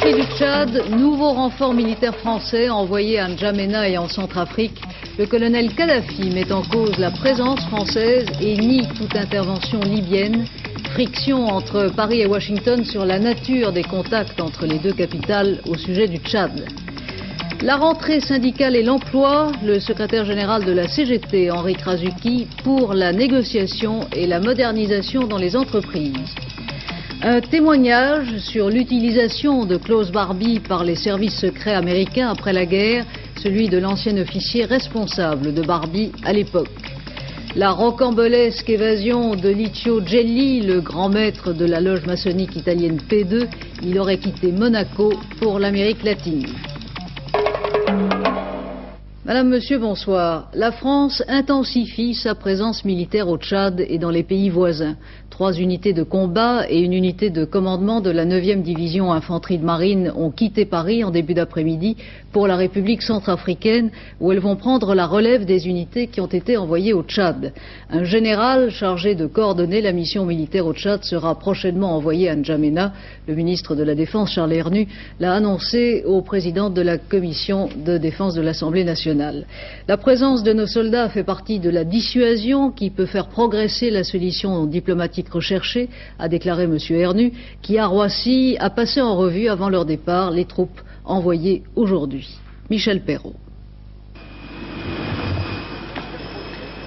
Conflit du Tchad, nouveau renfort militaire français envoyé à N'Djamena et en Centrafrique. Le colonel Kadhafi met en cause la présence française et nie toute intervention libyenne. Friction entre Paris et Washington sur la nature des contacts entre les deux capitales au sujet du Tchad. La rentrée syndicale et l'emploi, le secrétaire général de la CGT, Henri Krasuki, pour la négociation et la modernisation dans les entreprises. Un témoignage sur l'utilisation de clauses Barbie par les services secrets américains après la guerre, celui de l'ancien officier responsable de Barbie à l'époque. La rocambolesque évasion de Licio Gelli, le grand maître de la loge maçonnique italienne P2, il aurait quitté Monaco pour l'Amérique latine. Madame, Monsieur, bonsoir. La France intensifie sa présence militaire au Tchad et dans les pays voisins. 3 unités de combat et une unité de commandement de la 9e division infanterie de marine ont quitté Paris en début d'après-midi pour la République centrafricaine où elles vont prendre la relève des unités qui ont été envoyées au Tchad. Un général chargé de coordonner la mission militaire au Tchad sera prochainement envoyé à N'Djamena. Le ministre de la Défense, Charles Hernu, l'a annoncé au président de la Commission de défense de l'Assemblée nationale. La présence de nos soldats fait partie de la dissuasion qui peut faire progresser la solution diplomatique recherchée, a déclaré M. Hernu, qui à Roissy a passé en revue avant leur départ les troupes envoyées aujourd'hui. Michel Perrault.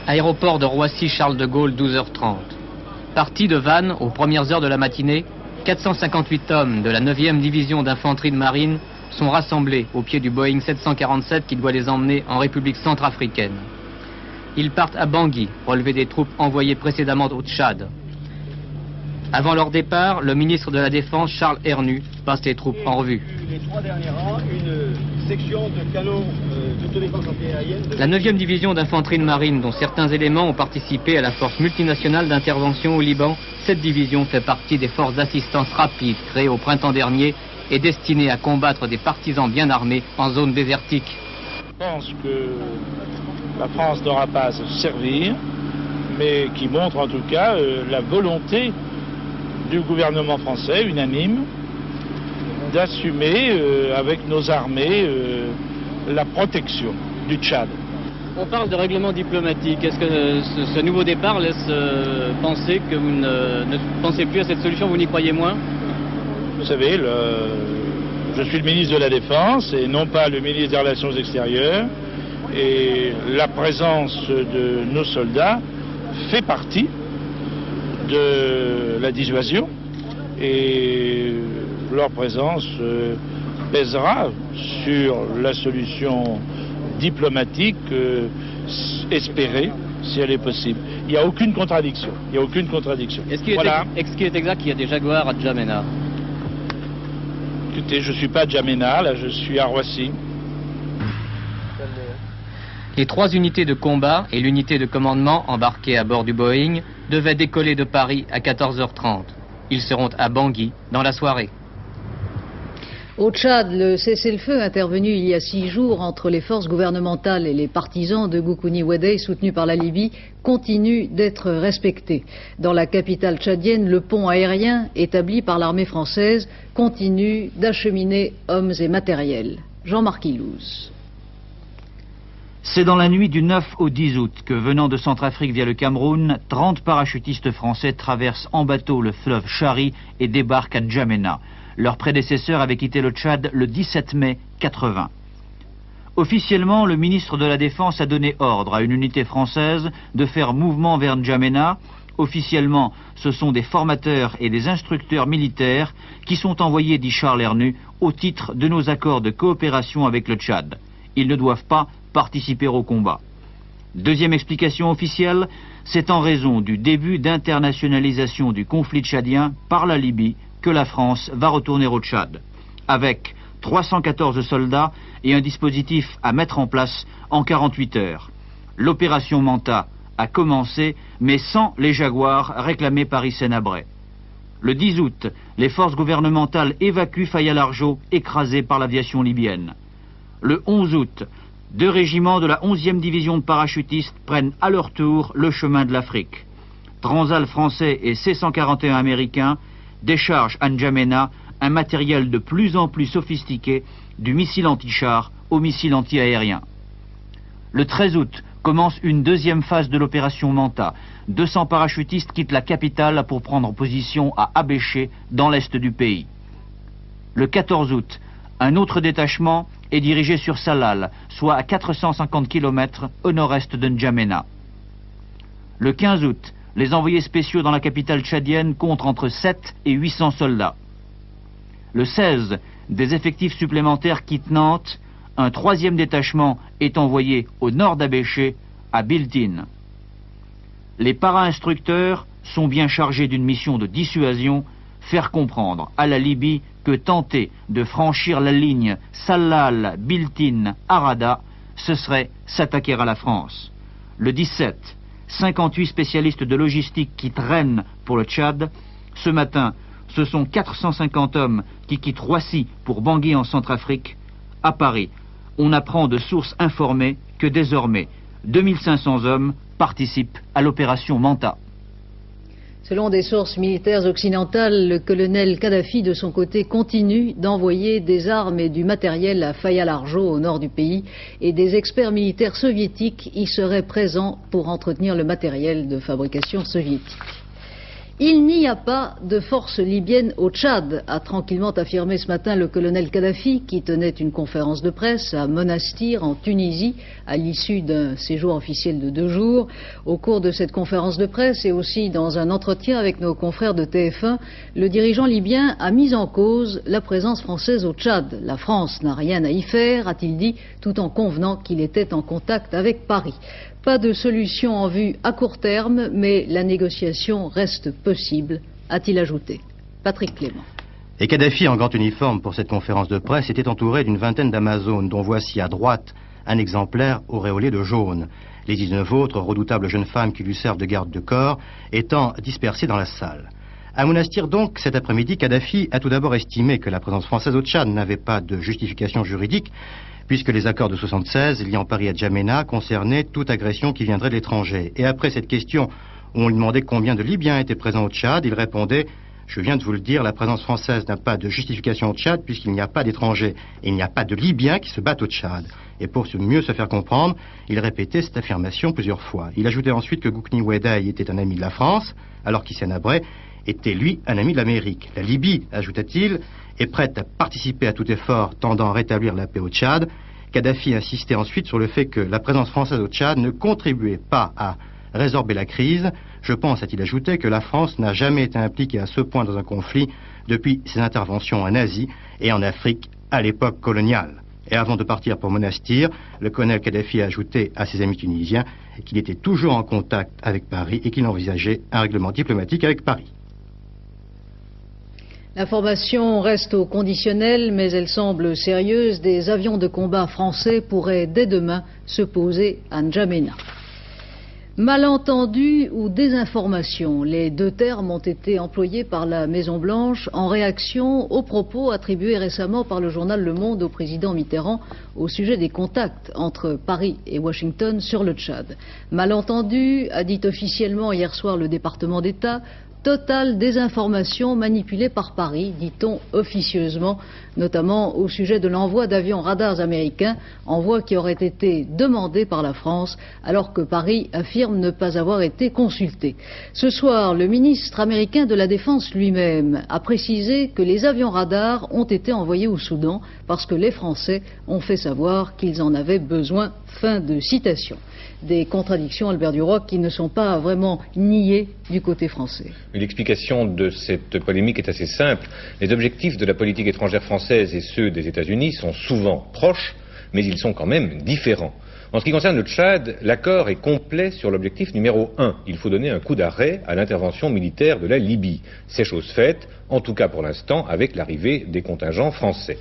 Aéroport de Roissy-Charles de Gaulle, 12h30. Parti de Vannes aux premières heures de la matinée, 458 hommes de la 9e division d'infanterie de marine sont rassemblés au pied du Boeing 747 qui doit les emmener en République centrafricaine. Ils partent à Bangui, relever des troupes envoyées précédemment au Tchad. Avant leur départ, le ministre de la Défense, Charles Hernu, passe les troupes en revue. Les 3 derniers rangs, une section de canons d'autodéfense antiaérienne. La 9e division d'infanterie de marine, dont certains éléments ont participé à la force multinationale d'intervention au Liban, cette division fait partie des forces d'assistance rapide créées au printemps dernier et destinée à combattre des partisans bien armés en zone désertique. Je pense que la France n'aura pas à se servir, mais qui montre en tout cas la volonté du gouvernement français unanime d'assumer avec nos armées la protection du Tchad. On parle de règlement diplomatique. Est-ce que ce nouveau départ laisse penser que vous ne pensez plus à cette solution, vous n'y croyez moins? Vous savez, je suis le ministre de la Défense et non pas le ministre des Relations extérieures. Et la présence de nos soldats fait partie de la dissuasion. Et leur présence pèsera sur la solution diplomatique espérée, si elle est possible. Il n'y a aucune contradiction. Il n'y a aucune contradiction. Est-ce qu'il est exact qu'il y a des Jaguars à N'Djamena? Écoutez, je ne suis pas à N'Djamena, là je suis à Roissy. Les 3 unités de combat et l'unité de commandement embarquées à bord du Boeing devaient décoller de Paris à 14h30. Ils seront à Bangui dans la soirée. Au Tchad, le cessez-le-feu intervenu il y a 6 jours entre les forces gouvernementales et les partisans de Goukouni Wedei soutenus par la Libye continue d'être respecté. Dans la capitale tchadienne, le pont aérien établi par l'armée française continue d'acheminer hommes et matériel. Jean-Marc Ilouz. C'est dans la nuit du 9 au 10 août que, venant de Centrafrique via le Cameroun, 30 parachutistes français traversent en bateau le fleuve Chari et débarquent à N'Djamena. Leurs prédécesseurs avaient quitté le Tchad le 17 mai 80. Officiellement, le ministre de la Défense a donné ordre à une unité française de faire mouvement vers N'Djamena. Officiellement, ce sont des formateurs et des instructeurs militaires qui sont envoyés, dit Charles Hernu, au titre de nos accords de coopération avec le Tchad. Ils ne doivent pas participer au combat. Deuxième explication officielle, c'est en raison du début d'internationalisation du conflit tchadien par la Libye que la France va retourner au Tchad, avec 314 soldats et un dispositif à mettre en place en 48 heures. L'opération Manta a commencé, mais sans les Jaguars réclamés par Hissène Habré. Le 10 août, les forces gouvernementales évacuent Faya-Largeau, écrasé par l'aviation libyenne. Le 11 août, 2 régiments de la 11e division de parachutistes prennent à leur tour le chemin de l'Afrique. Transal français et C-141 américains déchargent à N'Djamena un matériel de plus en plus sophistiqué, du missile anti-char au missile anti-aérien. Le 13 août commence une deuxième phase de l'opération Manta. 200 parachutistes quittent la capitale pour prendre position à Abéché, dans l'est du pays. Le 14 août, un autre détachement est dirigé sur Salal, soit à 450 km au nord-est de N'Djamena. Le 15 août, les envoyés spéciaux dans la capitale tchadienne comptent entre 7 et 800 soldats. Le 16, des effectifs supplémentaires quittent Nantes. Un troisième détachement est envoyé au nord d'Abéché, à Biltine. Les para-instructeurs sont bien chargés d'une mission de dissuasion, faire comprendre à la Libye que tenter de franchir la ligne Salal-Biltine-Arada, ce serait s'attaquer à la France. Le 17, 58 spécialistes de logistique quittent Rennes pour le Tchad. Ce matin, ce sont 450 hommes qui quittent Roissy pour Bangui en Centrafrique. À Paris, on apprend de sources informées que désormais 2500 hommes participent à l'opération Manta. Selon des sources militaires occidentales, le colonel Kadhafi, de son côté, continue d'envoyer des armes et du matériel à Faya-Largeau, au nord du pays, et des experts militaires soviétiques y seraient présents pour entretenir le matériel de fabrication soviétique. Il n'y a pas de force libyenne au Tchad, a tranquillement affirmé ce matin le colonel Kadhafi, qui tenait une conférence de presse à Monastir, en Tunisie, à l'issue d'un séjour officiel de 2 jours. Au cours de cette conférence de presse et aussi dans un entretien avec nos confrères de TF1, le dirigeant libyen a mis en cause la présence française au Tchad. La France n'a rien à y faire, a-t-il dit, tout en convenant qu'il était en contact avec Paris. Pas de solution en vue à court terme, mais la négociation reste possible, a-t-il ajouté. Patrick Clément. Et Kadhafi, en grand uniforme pour cette conférence de presse, était entouré d'une vingtaine d'Amazones, dont voici à droite un exemplaire auréolé de jaune. Les 19 autres, redoutables jeunes femmes qui lui servent de garde de corps, étant dispersées dans la salle. À Monastir donc, cet après-midi, Kadhafi a tout d'abord estimé que la présence française au Tchad n'avait pas de justification juridique, puisque les accords de 76 liant Paris à N'Djamena concernaient toute agression qui viendrait de l'étranger. Et après cette question où on lui demandait combien de Libyens étaient présents au Tchad, il répondait « Je viens de vous le dire, la présence française n'a pas de justification au Tchad puisqu'il n'y a pas d'étrangers et il n'y a pas de Libyens qui se battent au Tchad. » Et pour mieux se faire comprendre, il répétait cette affirmation plusieurs fois. Il ajoutait ensuite que Goukni Oueddaï était un ami de la France, alors qu'Hissène Habré était, lui, un ami de l'Amérique. La Libye, ajouta-t-il, est prête à participer à tout effort tendant à rétablir la paix au Tchad. Kadhafi insistait ensuite sur le fait que la présence française au Tchad ne contribuait pas à résorber la crise. Je pense, a-t-il ajouté, que la France n'a jamais été impliquée à ce point dans un conflit depuis ses interventions en Asie et en Afrique à l'époque coloniale. Et avant de partir pour Monastir, le colonel Kadhafi a ajouté à ses amis tunisiens qu'il était toujours en contact avec Paris et qu'il envisageait un règlement diplomatique avec Paris. L'information reste au conditionnel, mais elle semble sérieuse. Des avions de combat français pourraient dès demain se poser à N'Djamena. Malentendu ou désinformation, les deux termes ont été employés par la Maison-Blanche en réaction aux propos attribués récemment par le journal Le Monde au président Mitterrand au sujet des contacts entre Paris et Washington sur le Tchad. Malentendu, a dit officiellement hier soir le département d'État. Totale désinformation manipulée par Paris, dit-on officieusement, notamment au sujet de l'envoi d'avions radars américains, envoi qui aurait été demandé par la France, alors que Paris affirme ne pas avoir été consulté. Ce soir, le ministre américain de la Défense lui-même a précisé que les avions radars ont été envoyés au Soudan parce que les Français ont fait savoir qu'ils en avaient besoin. Fin de citation. Des contradictions, Albert Duroc, qui ne sont pas vraiment niées du côté français. L'explication de cette polémique est assez simple. Les objectifs de la politique étrangère française et ceux des États-Unis sont souvent proches, mais ils sont quand même différents. En ce qui concerne le Tchad, l'accord est complet sur l'objectif numéro 1. Il faut donner un coup d'arrêt à l'intervention militaire de la Libye. C'est chose faite, en tout cas pour l'instant, avec l'arrivée des contingents français.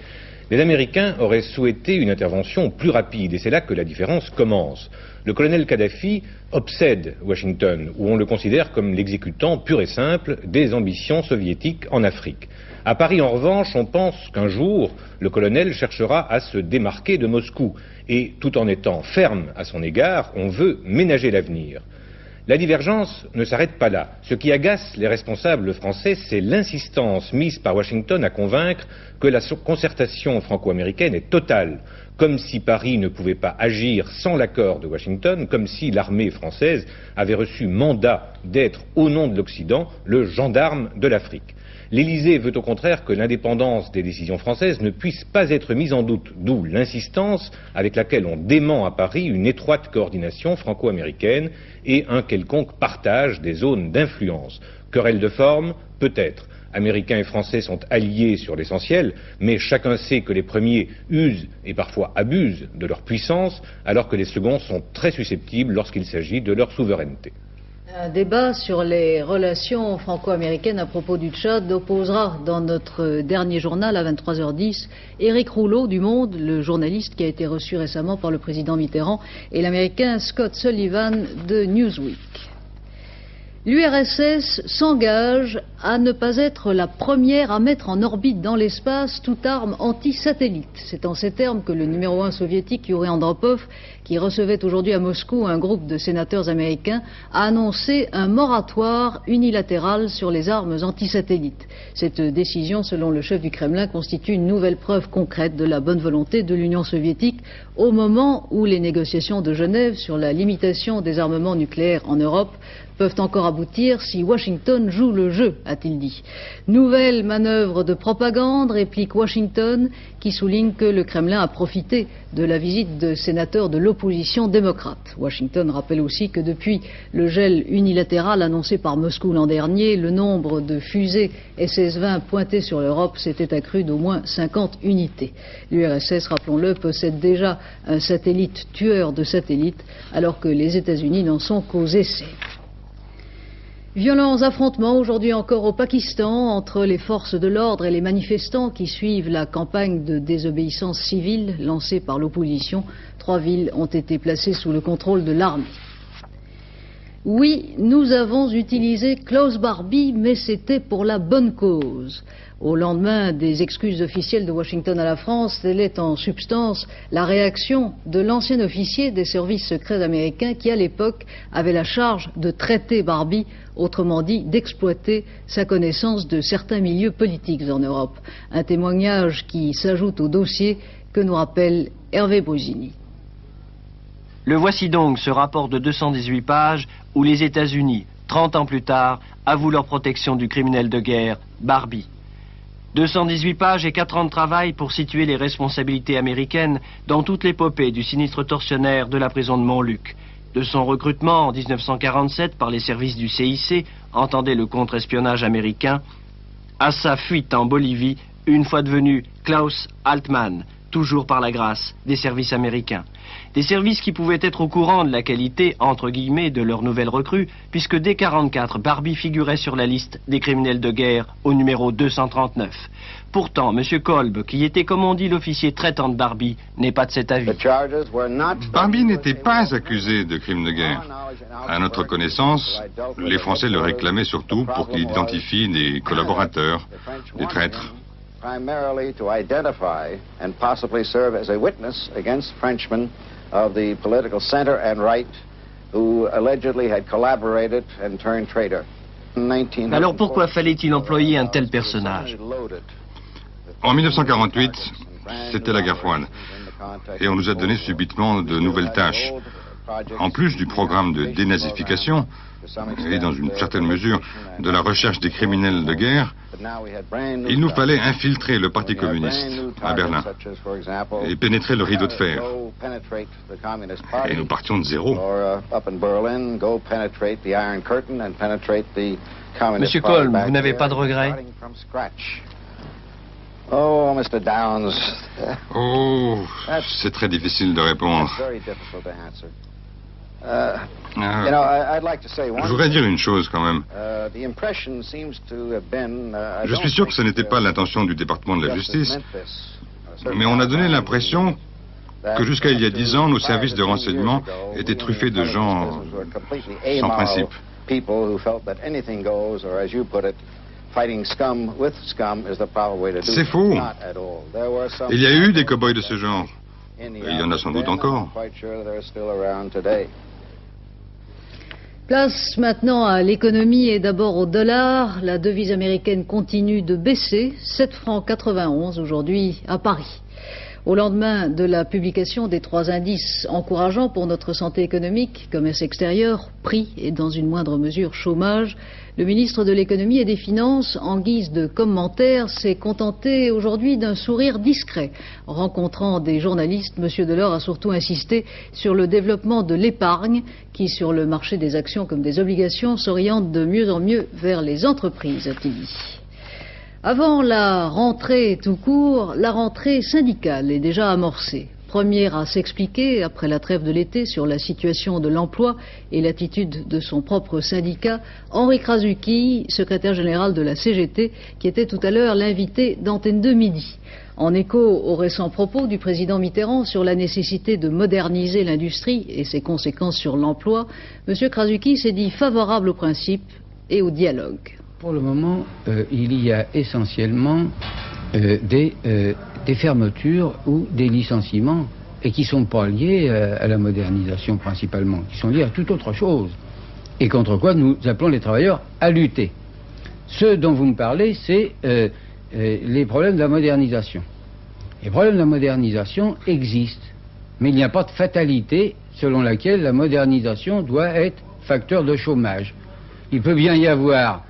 Les Américains auraient souhaité une intervention plus rapide, et c'est là que la différence commence. Le colonel Kadhafi obsède Washington, où on le considère comme l'exécutant pur et simple des ambitions soviétiques en Afrique. À Paris, en revanche, on pense qu'un jour, le colonel cherchera à se démarquer de Moscou, et tout en étant ferme à son égard, on veut ménager l'avenir. La divergence ne s'arrête pas là. Ce qui agace les responsables français, c'est l'insistance mise par Washington à convaincre que la concertation franco-américaine est totale, comme si Paris ne pouvait pas agir sans l'accord de Washington, comme si l'armée française avait reçu mandat d'être, au nom de l'Occident, le gendarme de l'Afrique. L'Élysée veut au contraire que l'indépendance des décisions françaises ne puisse pas être mise en doute, d'où l'insistance avec laquelle on dément à Paris une étroite coordination franco-américaine et un quelconque partage des zones d'influence. Querelle de forme, peut-être. Américains et Français sont alliés sur l'essentiel, mais chacun sait que les premiers usent et parfois abusent de leur puissance, alors que les seconds sont très susceptibles lorsqu'il s'agit de leur souveraineté. Un débat sur les relations franco-américaines à propos du Tchad opposera dans notre dernier journal à 23h10 Éric Rouleau du Monde, le journaliste qui a été reçu récemment par le président Mitterrand, et l'américain Scott Sullivan de Newsweek. L'URSS s'engage à ne pas être la première à mettre en orbite dans l'espace toute arme anti-satellite. C'est en ces termes que le numéro 1 soviétique Yuri Andropov, qui recevait aujourd'hui à Moscou un groupe de sénateurs américains, a annoncé un moratoire unilatéral sur les armes anti-satellites. Cette décision, selon le chef du Kremlin, constitue une nouvelle preuve concrète de la bonne volonté de l'Union soviétique au moment où les négociations de Genève sur la limitation des armements nucléaires en Europe peuvent encore aboutir si Washington joue le jeu, a-t-il dit. Nouvelle manœuvre de propagande, réplique Washington, qui souligne que le Kremlin a profité de la visite de sénateurs de l'opposition démocrate. Washington rappelle aussi que depuis le gel unilatéral annoncé par Moscou l'an dernier, le nombre de fusées SS-20 pointées sur l'Europe s'était accru d'au moins 50 unités. L'URSS, rappelons-le, possède déjà un satellite tueur de satellites, alors que les États-Unis n'en sont qu'aux essais. Violents affrontements aujourd'hui encore au Pakistan entre les forces de l'ordre et les manifestants qui suivent la campagne de désobéissance civile lancée par l'opposition. 3 villes ont été placées sous le contrôle de l'armée. Oui, nous avons utilisé Klaus Barbie, mais c'était pour la bonne cause. Au lendemain des excuses officielles de Washington à la France, telle est en substance la réaction de l'ancien officier des services secrets américains qui, à l'époque, avait la charge de traiter Barbie, autrement dit d'exploiter sa connaissance de certains milieux politiques en Europe. Un témoignage qui s'ajoute au dossier que nous rappelle Hervé Brusini. Le voici donc, ce rapport de 218 pages où les États-Unis, 30 ans plus tard, avouent leur protection du criminel de guerre, Barbie. 218 pages et 4 ans de travail pour situer les responsabilités américaines dans toute l'épopée du sinistre tortionnaire de la prison de Montluc. De son recrutement en 1947 par les services du CIC, entendez le contre-espionnage américain, à sa fuite en Bolivie, une fois devenu Klaus Altman, toujours par la grâce des services américains. Des services qui pouvaient être au courant de la qualité, entre guillemets, de leur nouvelle recrue, puisque dès 1944, Barbie figurait sur la liste des criminels de guerre au numéro 239. Pourtant, M. Kolb, qui était, comme on dit, l'officier traitant de Barbie, n'est pas de cet avis. Barbie n'était pas accusé de crimes de guerre. À notre connaissance, les Français le réclamaient surtout pour qu'il identifie des collaborateurs, des traîtres. Primarily to identify and possibly serve as a witness against Frenchmen of the political center and right who allegedly had collaborated and turned traitor. Alors pourquoi fallait-il employer un tel personnage? En 1948, c'était la guerre froide. Et on nous a donné subitement de nouvelles tâches. En plus du programme de dénazification, et dans une certaine mesure de la recherche des criminels de guerre, il nous fallait infiltrer le Parti communiste à Berlin et pénétrer le rideau de fer. Et nous partions de zéro. Monsieur Kolb, vous n'avez pas de regrets? Oh, Mr. Downs. Oh, c'est très difficile de répondre. Je voudrais dire une chose quand même. Je suis sûr que ce n'était pas l'intention du département de la justice, mais on a donné l'impression que jusqu'à il y a 10 ans, nos services de renseignement étaient truffés de gens sans principe. C'est faux. Il y a eu des cow-boys de ce genre. Et il y en a sans doute encore. Place maintenant à l'économie et d'abord au dollar. La devise américaine continue de baisser, 7 francs 91 aujourd'hui à Paris. Au lendemain de la publication des 3 indices encourageants pour notre santé économique, commerce extérieur, prix et dans une moindre mesure chômage, le ministre de l'économie et des finances, en guise de commentaire, s'est contenté aujourd'hui d'un sourire discret. Rencontrant des journalistes, M. Delors a surtout insisté sur le développement de l'épargne qui, sur le marché des actions comme des obligations, s'oriente de mieux en mieux vers les entreprises, a-t-il dit. Avant la rentrée tout court, la rentrée syndicale est déjà amorcée. Première à s'expliquer, après la trêve de l'été, sur la situation de l'emploi et l'attitude de son propre syndicat, Henri Krasuki, secrétaire général de la CGT, qui était tout à l'heure l'invité d'Antenne 2 Midi. En écho aux récents propos du président Mitterrand sur la nécessité de moderniser l'industrie et ses conséquences sur l'emploi, M. Krasuki s'est dit favorable au principe et au dialogue. Pour le moment, il y a essentiellement des fermetures ou des licenciements et qui ne sont pas liés à la modernisation principalement, qui sont liés à toute autre chose et contre quoi nous appelons les travailleurs à lutter. Ce dont vous me parlez, c'est les problèmes de la modernisation. Les problèmes de la modernisation existent, mais il n'y a pas de fatalité selon laquelle la modernisation doit être facteur de chômage. Il peut bien y avoir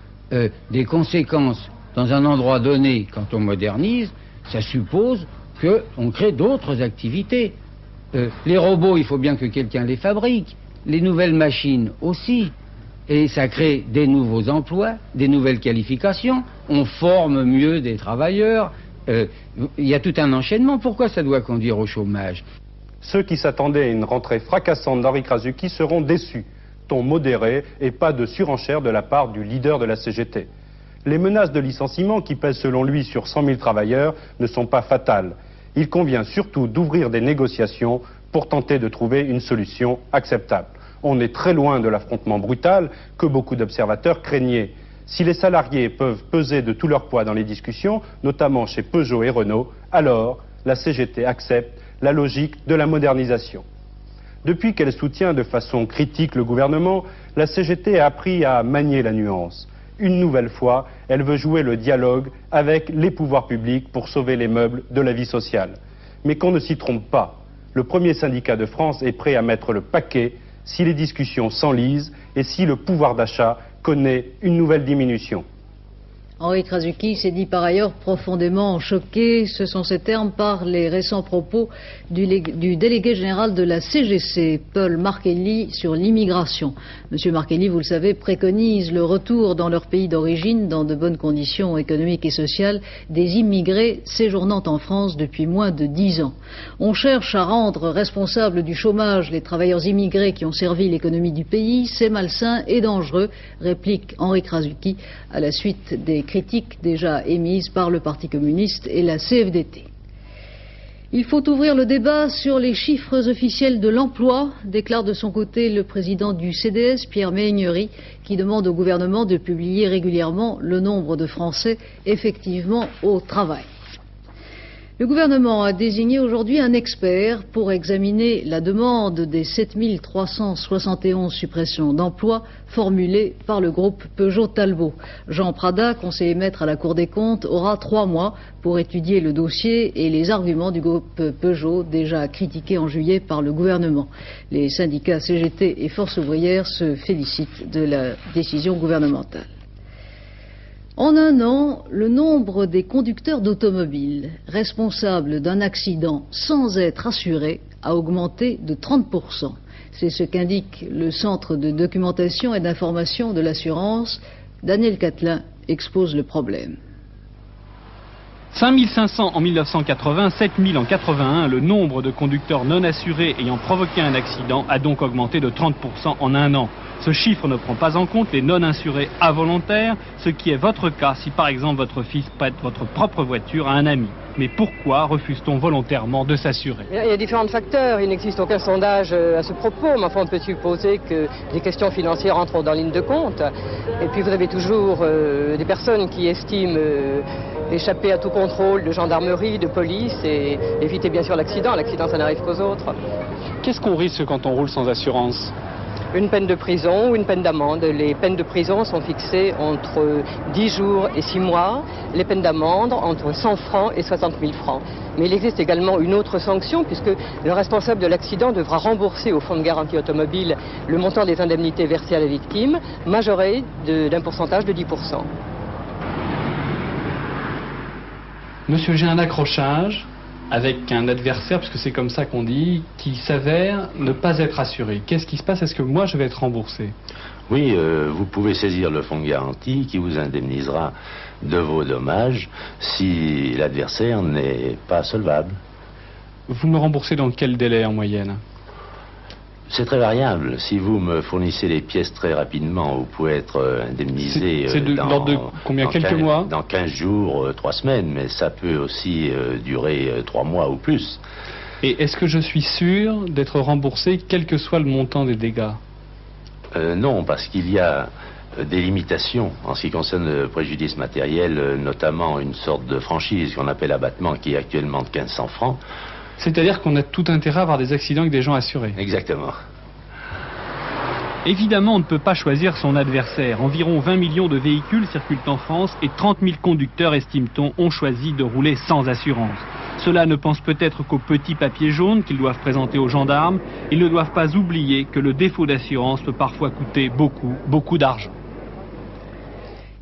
des conséquences dans un endroit donné quand on modernise. Ça suppose qu'on crée d'autres activités. Les robots, il faut bien que quelqu'un les fabrique. Les nouvelles machines aussi. Et ça crée des nouveaux emplois, des nouvelles qualifications. On forme mieux des travailleurs. Il y a tout un enchaînement. Pourquoi ça doit conduire au chômage? Ceux qui s'attendaient à une rentrée fracassante d'Henri Krasuki seront déçus. Ton modéré et pas de surenchère de la part du leader de la CGT. Les menaces de licenciement qui pèsent selon lui sur 100 000 travailleurs ne sont pas fatales. Il convient surtout d'ouvrir des négociations pour tenter de trouver une solution acceptable. On est très loin de l'affrontement brutal que beaucoup d'observateurs craignaient. Si les salariés peuvent peser de tout leur poids dans les discussions, notamment chez Peugeot et Renault, alors la CGT accepte la logique de la modernisation. Depuis qu'elle soutient de façon critique le gouvernement, la CGT a appris à manier la nuance. Une nouvelle fois, elle veut jouer le dialogue avec les pouvoirs publics pour sauver les meubles de la vie sociale. Mais qu'on ne s'y trompe pas, le premier syndicat de France est prêt à mettre le paquet si les discussions s'enlisent et si le pouvoir d'achat connaît une nouvelle diminution. Henri Krasuki s'est dit par ailleurs profondément choqué, ce sont ces termes, par les récents propos du délégué général de la CGC, Paul Marchelli, sur l'immigration. Monsieur Marchelli, vous le savez, préconise le retour dans leur pays d'origine, dans de bonnes conditions économiques et sociales, des immigrés séjournant en France depuis moins de 10 ans. On cherche à rendre responsables du chômage les travailleurs immigrés qui ont servi l'économie du pays, c'est malsain et dangereux, réplique Henri Krasuki à la suite des critiques déjà émises par le Parti communiste et la CFDT. Il faut ouvrir le débat sur les chiffres officiels de l'emploi, déclare de son côté le président du CDS, Pierre Méhaignerie, qui demande au gouvernement de publier régulièrement le nombre de Français effectivement au travail. Le gouvernement a désigné aujourd'hui un expert pour examiner la demande des 7371 suppressions d'emplois formulées par le groupe Peugeot-Talbot. Jean Prada, conseiller maître à la Cour des comptes, aura 3 mois pour étudier le dossier et les arguments du groupe Peugeot, déjà critiqué en juillet par le gouvernement. Les syndicats CGT et Force ouvrière se félicitent de la décision gouvernementale. En un an, le nombre des conducteurs d'automobiles responsables d'un accident sans être assurés a augmenté de 30%. C'est ce qu'indique le Centre de documentation et d'information de l'assurance. Daniel Catelin expose le problème. 5500 en 1980, 7000 en 81, le nombre de conducteurs non assurés ayant provoqué un accident a donc augmenté de 30% en un an. Ce chiffre ne prend pas en compte les non-assurés involontaires, ce qui est votre cas si par exemple votre fils prête votre propre voiture à un ami. Mais pourquoi refuse-t-on volontairement de s'assurer? Il y a différents facteurs, il n'existe aucun sondage à ce propos, mais enfin on peut supposer que des questions financières entrent dans ligne de compte. Et puis vous avez toujours des personnes qui estiment échapper à tout contrôle de gendarmerie, de police et éviter bien sûr l'accident. L'accident ça n'arrive qu'aux autres. Qu'est-ce qu'on risque quand on roule sans assurance? une peine de prison ou une peine d'amende. Les peines de prison sont fixées entre 10 jours et 6 mois, les peines d'amende entre 100 francs et 60 000 francs. Mais il existe également une autre sanction puisque le responsable de l'accident devra rembourser au fonds de garantie automobile le montant des indemnités versées à la victime, majoré d'un pourcentage de 10%. Monsieur, j'ai un accrochage avec un adversaire, puisque c'est comme ça qu'on dit, qui s'avère ne pas être assuré. Qu'est-ce qui se passe? Est-ce que moi je vais être remboursé? Oui, vous pouvez saisir le fonds de garantie qui vous indemnisera de vos dommages si l'adversaire n'est pas solvable. Vous me remboursez dans quel délai en moyenne? C'est très variable. Si vous me fournissez les pièces très rapidement, vous pouvez être indemnisé c'est de l'ordre de combien? Quelques mois? Dans 15 jours, 3 semaines, mais ça peut aussi durer 3 mois ou plus. Et est-ce que je suis sûr d'être remboursé quel que soit le montant des dégâts? Non, parce qu'il y a des limitations en ce qui concerne le préjudice matériel, notamment une sorte de franchise qu'on appelle abattement qui est actuellement de 1500 francs. C'est-à-dire qu'on a tout intérêt à avoir des accidents avec des gens assurés. Exactement. Évidemment, on ne peut pas choisir son adversaire. Environ 20 millions de véhicules circulent en France et 30 000 conducteurs, estime-t-on, ont choisi de rouler sans assurance. Ceux-là ne pensent peut-être qu'au petit papier jaune qu'ils doivent présenter aux gendarmes. Ils ne doivent pas oublier que le défaut d'assurance peut parfois coûter beaucoup d'argent.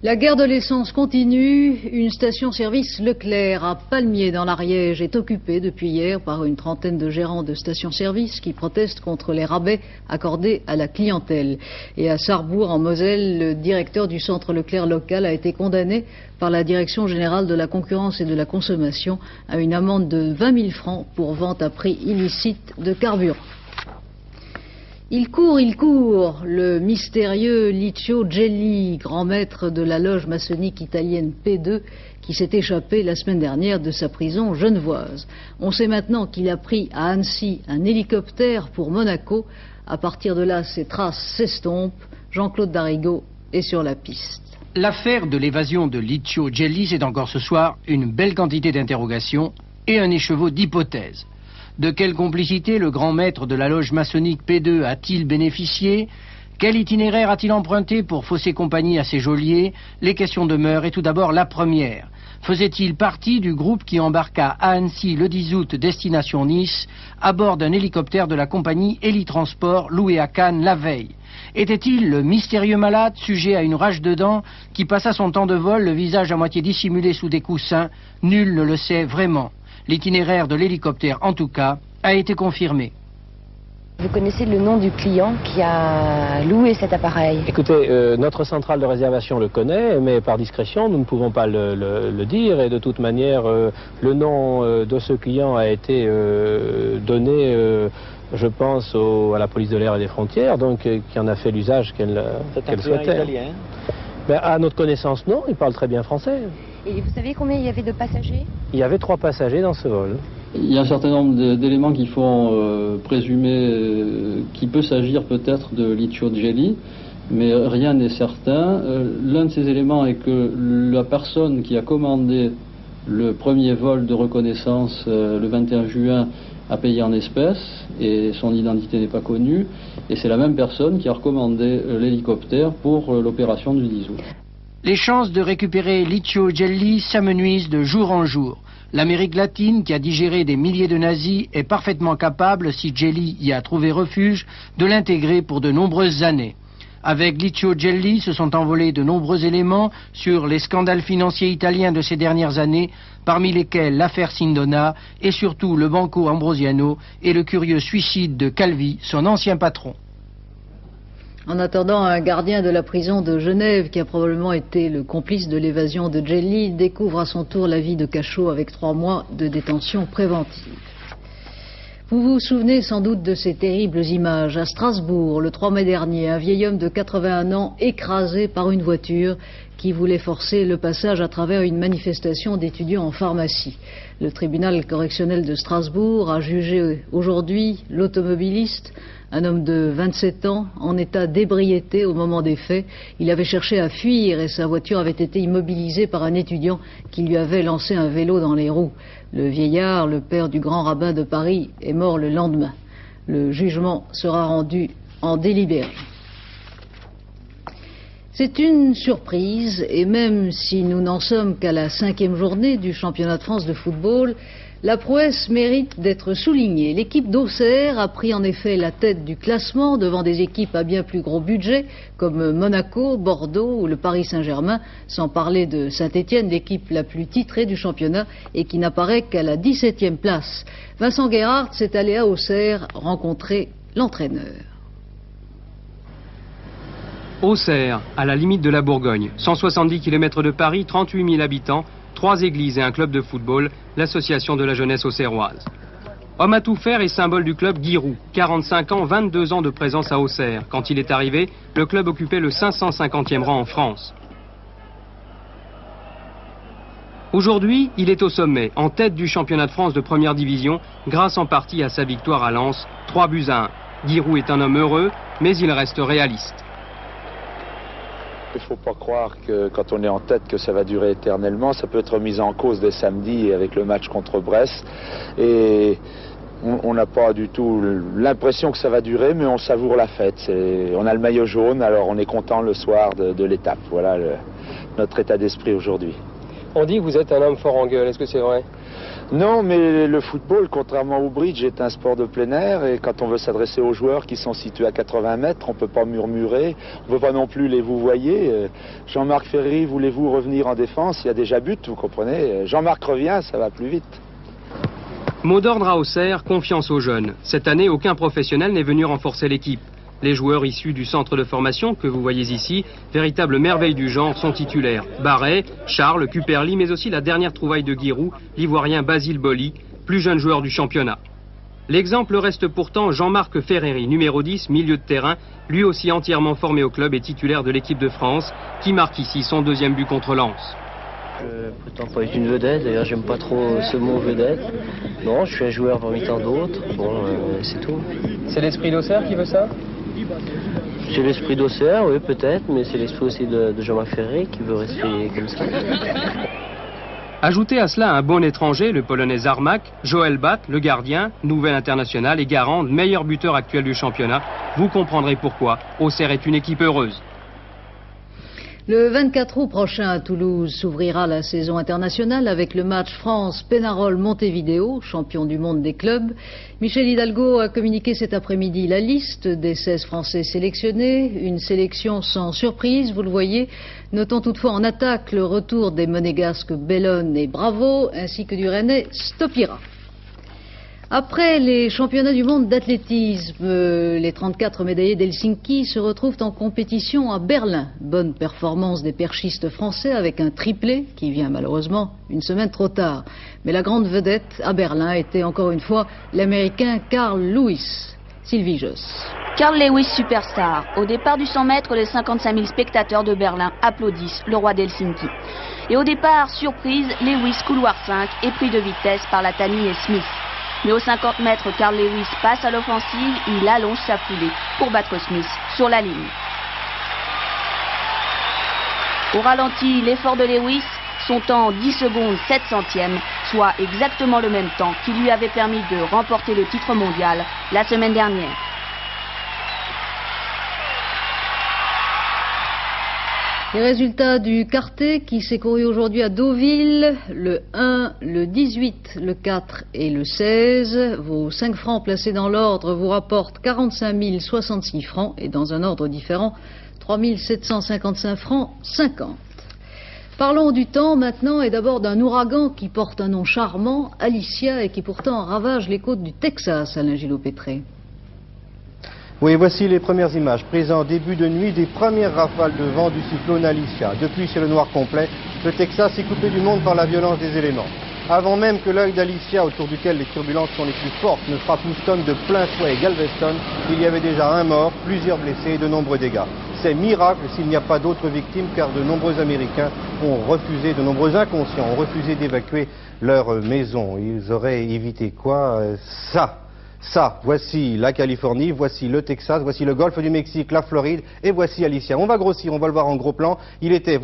La guerre de l'essence continue. Une station-service Leclerc à Palmiers dans l'Ariège est occupée depuis hier par une trentaine de gérants de stations-service qui protestent contre les rabais accordés à la clientèle. Et à Sarrebourg en Moselle, le directeur du centre Leclerc local a été condamné par la Direction générale de la concurrence et de la consommation à une amende de 20 000 francs pour vente à prix illicite de carburant. Il court, le mystérieux Licio Gelli, grand maître de la loge maçonnique italienne P2, qui s'est échappé la semaine dernière de sa prison genevoise. On sait maintenant qu'il a pris à Annecy un hélicoptère pour Monaco. À partir de là, ses traces s'estompent. Jean-Claude Darigo est sur la piste. L'affaire de l'évasion de Licio Gelli, c'est encore ce soir une belle quantité d'interrogations et un écheveau d'hypothèses. De quelle complicité le grand maître de la loge maçonnique P2 a-t-il bénéficié? Quel itinéraire a-t-il emprunté pour fausser compagnie à ses geôliers? Les questions demeurent, et tout d'abord la première. Faisait-il partie du groupe qui embarqua à Annecy le 10 août destination Nice à bord d'un hélicoptère de la compagnie Hélitransport loué à Cannes la veille? Était-il le mystérieux malade sujet à une rage de dents qui passa son temps de vol le visage à moitié dissimulé sous des coussins? Nul ne le sait vraiment. L'itinéraire de l'hélicoptère, en tout cas, a été confirmé. Vous connaissez le nom du client qui a loué cet appareil? Écoutez, notre centrale de réservation le connaît, mais par discrétion, nous ne pouvons pas le dire. Et de toute manière, le nom de ce client a été donné, je pense, à la police de l'air et des frontières, donc qui en a fait l'usage qu'elle souhaitait. Italien? Ben, à notre connaissance, non, il parle très bien français. Et vous savez combien il y avait de passagers? Il y avait 3 passagers dans ce vol. Il y a un certain nombre d'éléments qui font présumer qu'il peut s'agir peut-être de Licio Gelli, mais rien n'est certain. L'un de ces éléments est que la personne qui a commandé le premier vol de reconnaissance le 21 juin a payé en espèces et son identité n'est pas connue. Et c'est la même personne qui a recommandé l'hélicoptère pour l'opération du 10 août. Les chances de récupérer Licio Gelli s'amenuisent de jour en jour. L'Amérique latine, qui a digéré des milliers de nazis, est parfaitement capable, si Gelli y a trouvé refuge, de l'intégrer pour de nombreuses années. Avec Licio Gelli se sont envolés de nombreux éléments sur les scandales financiers italiens de ces dernières années, parmi lesquels l'affaire Sindona et surtout le Banco Ambrosiano et le curieux suicide de Calvi, son ancien patron. En attendant, un gardien de la prison de Genève, qui a probablement été le complice de l'évasion de Gelli, découvre à son tour la vie de cachot avec 3 mois de détention préventive. Vous vous souvenez sans doute de ces terribles images. À Strasbourg, le 3 mai dernier, un vieil homme de 81 ans écrasé par une voiture qui voulait forcer le passage à travers une manifestation d'étudiants en pharmacie. Le tribunal correctionnel de Strasbourg a jugé aujourd'hui l'automobiliste, un homme de 27 ans, en état d'ébriété au moment des faits. Il avait cherché à fuir et sa voiture avait été immobilisée par un étudiant qui lui avait lancé un vélo dans les roues. Le vieillard, le père du grand rabbin de Paris, est mort le lendemain. Le jugement sera rendu en délibéré. C'est une surprise, et même si nous n'en sommes qu'à la 5e journée du championnat de France de football, la prouesse mérite d'être soulignée. L'équipe d'Auxerre a pris en effet la tête du classement devant des équipes à bien plus gros budget comme Monaco, Bordeaux ou le Paris Saint-Germain, sans parler de Saint-Étienne, l'équipe la plus titrée du championnat et qui n'apparaît qu'à la 17e place. Vincent Guérard s'est allé à Auxerre rencontrer l'entraîneur. Auxerre, à la limite de la Bourgogne, 170 km de Paris, 38 000 habitants, 3 églises et un club de football, l'association de la jeunesse auxerroise. Homme à tout faire et symbole du club, Guy Roux, 45 ans, 22 ans de présence à Auxerre. Quand il est arrivé, le club occupait le 550e rang en France. Aujourd'hui, il est au sommet, en tête du championnat de France de première division, grâce en partie à sa victoire à Lens, 3-1. Guy Roux est un homme heureux, mais il reste réaliste. Il ne faut pas croire que quand on est en tête que ça va durer éternellement. Ça peut être mis en cause dès samedi avec le match contre Brest. Et on n'a pas du tout l'impression que ça va durer, mais on savoure la fête. On a le maillot jaune, alors on est content le soir de l'étape. Voilà notre état d'esprit aujourd'hui. On dit que vous êtes un homme fort en gueule, est-ce que c'est vrai? Non, mais le football, contrairement au bridge, est un sport de plein air. Et quand on veut s'adresser aux joueurs qui sont situés à 80 mètres, on ne peut pas murmurer. On ne peut pas non plus les vouvoyer. Jean-Marc Ferry, voulez-vous revenir en défense? Il y a déjà but, vous comprenez. Jean-Marc revient, ça va plus vite. Mot d'ordre à Auxerre, confiance aux jeunes. Cette année, aucun professionnel n'est venu renforcer l'équipe. Les joueurs issus du centre de formation que vous voyez ici, véritable merveille du genre, sont titulaires. Barret, Charles, Cuperli, mais aussi la dernière trouvaille de Guy Roux, l'Ivoirien Basile Boli, plus jeune joueur du championnat. L'exemple reste pourtant Jean-Marc Ferreri, numéro 10, milieu de terrain, lui aussi entièrement formé au club et titulaire de l'équipe de France, qui marque ici son 2e but contre Lens. Je prétends pas être une vedette, d'ailleurs j'aime pas trop ce mot vedette. Non, je suis un joueur parmi tant d'autres, bon, c'est tout. C'est l'esprit d'Auxerre qui veut ça? C'est l'esprit d'Auxerre, oui, peut-être, mais c'est l'esprit aussi de Jean-Marc Ferré qui veut rester comme ça. Ajoutez à cela un bon étranger, le Polonais Zarmak, Joël Bat, le gardien, nouvel international et garant, meilleur buteur actuel du championnat. Vous comprendrez pourquoi. Auxerre est une équipe heureuse. Le 24 août prochain à Toulouse s'ouvrira la saison internationale avec le match France-Pénarol-Montevideo, champion du monde des clubs. Michel Hidalgo a communiqué cet après-midi la liste des 16 Français sélectionnés. Une sélection sans surprise, vous le voyez. Notons toutefois en attaque le retour des Monégasques Bellone et Bravo, ainsi que du Rennais Stopira. Après les championnats du monde d'athlétisme, les 34 médaillés d'Helsinki se retrouvent en compétition à Berlin. Bonne performance des perchistes français avec un triplé qui vient malheureusement une semaine trop tard. Mais la grande vedette à Berlin était encore une fois l'Américain Carl Lewis. Sylvie Josse. Carl Lewis superstar. Au départ du 100 mètres, les 55 000 spectateurs de Berlin applaudissent le roi d'Helsinki. Et au départ, surprise, Lewis couloir 5 est pris de vitesse par Latani et Smith. Mais aux 50 mètres, Carl Lewis passe à l'offensive, il allonge sa foulée pour battre Smith sur la ligne. Au ralenti, l'effort de Lewis, son temps 10 secondes 7 centièmes, soit exactement le même temps qui lui avait permis de remporter le titre mondial la semaine dernière. Les résultats du quartet qui s'est couru aujourd'hui à Deauville, le 1, le 18, le 4 et le 16. Vos 5 francs placés dans l'ordre vous rapportent 45 066 francs et dans un ordre différent, 3 755 francs 50. Parlons du temps maintenant et d'abord d'un ouragan qui porte un nom charmant, Alicia, et qui pourtant ravage les côtes du Texas, Alain Gillot-Pétré. Oui, voici les premières images prises en début de nuit des premières rafales de vent du cyclone Alicia. Depuis, c'est le noir complet. Le Texas est coupé du monde par la violence des éléments. Avant même que l'œil d'Alicia, autour duquel les turbulences sont les plus fortes, ne frappe Houston de plein fouet et Galveston, il y avait déjà un mort, plusieurs blessés et de nombreux dégâts. C'est miracle s'il n'y a pas d'autres victimes, car de nombreux Américains ont refusé, de nombreux inconscients ont refusé d'évacuer leur maison. Ils auraient évité quoi? Ça. Ça, voici la Californie, voici le Texas, voici le golfe du Mexique, la Floride, et voici Alicia. On va grossir, on va le voir en gros plan. Il était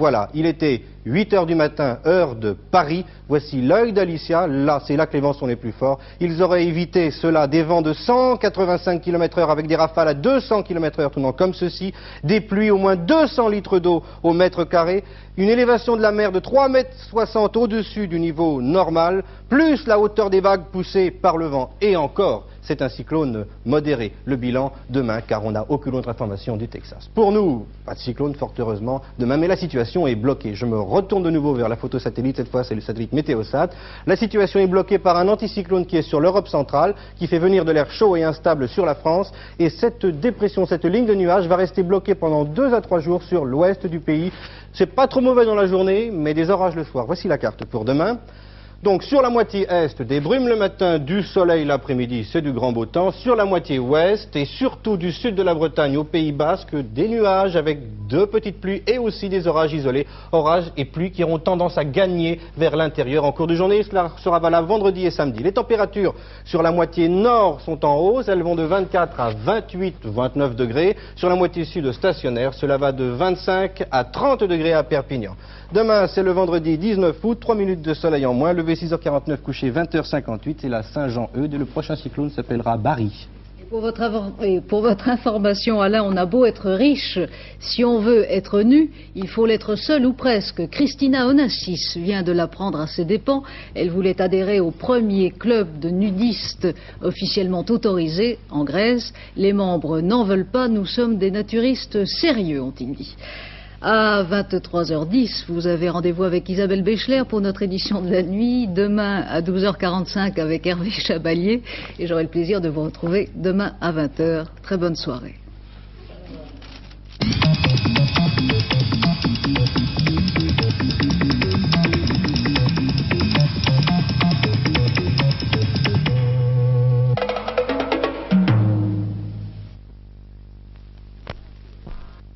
8 heures du matin, heure de Paris. Voici l'œil d'Alicia, là, c'est là que les vents sont les plus forts. Ils auraient évité cela, des vents de 185 km/h avec des rafales à 200 km/h tournant comme ceci, des pluies au moins 200 litres d'eau au mètre carré, une élévation de la mer de 3,60 m au-dessus du niveau normal, plus la hauteur des vagues poussées par le vent. Et encore, c'est un cyclone modéré. Le bilan demain, car on n'a aucune autre information du Texas. Pour nous, pas de cyclone, fort heureusement, demain, mais la situation est bloquée. Je me retourne de nouveau vers la photo satellite, cette fois c'est le satellite Météosat. La situation est bloquée par un anticyclone qui est sur l'Europe centrale, qui fait venir de l'air chaud et instable sur la France, et cette dépression, cette ligne de nuages va rester bloquée pendant 2 à 3 jours sur l'ouest du pays. C'est pas trop mauvais dans la journée, mais des orages le soir. Voici la carte pour demain. Donc sur la moitié est, des brumes le matin, du soleil l'après-midi, c'est du grand beau temps. Sur la moitié ouest et surtout du sud de la Bretagne au Pays Basque, des nuages avec de petites pluies et aussi des orages isolés. Orages et pluies qui auront tendance à gagner vers l'intérieur en cours de journée. Cela sera valable vendredi et samedi. Les températures sur la moitié nord sont en hausse. Elles vont de 24 à 28, 29 degrés. Sur la moitié sud stationnaire, cela va de 25 à 30 degrés à Perpignan. Demain, c'est le vendredi 19 août, 3 minutes de soleil en moins, levé 6h49, couché 20h58, c'est la Saint-Jean-Eudes et le prochain cyclone s'appellera Barry. Et pour votre information, Alain, on a beau être riche, si on veut être nu, il faut l'être seul ou presque. Christina Onassis vient de l'apprendre à ses dépens. Elle voulait adhérer au premier club de nudistes officiellement autorisé en Grèce. Les membres n'en veulent pas, nous sommes des naturistes sérieux, ont-ils dit. À 23h10, vous avez rendez-vous avec Isabelle Béchler pour notre édition de la nuit. Demain à 12h45 avec Hervé Chabalier. Et j'aurai le plaisir de vous retrouver demain à 20h. Très bonne soirée.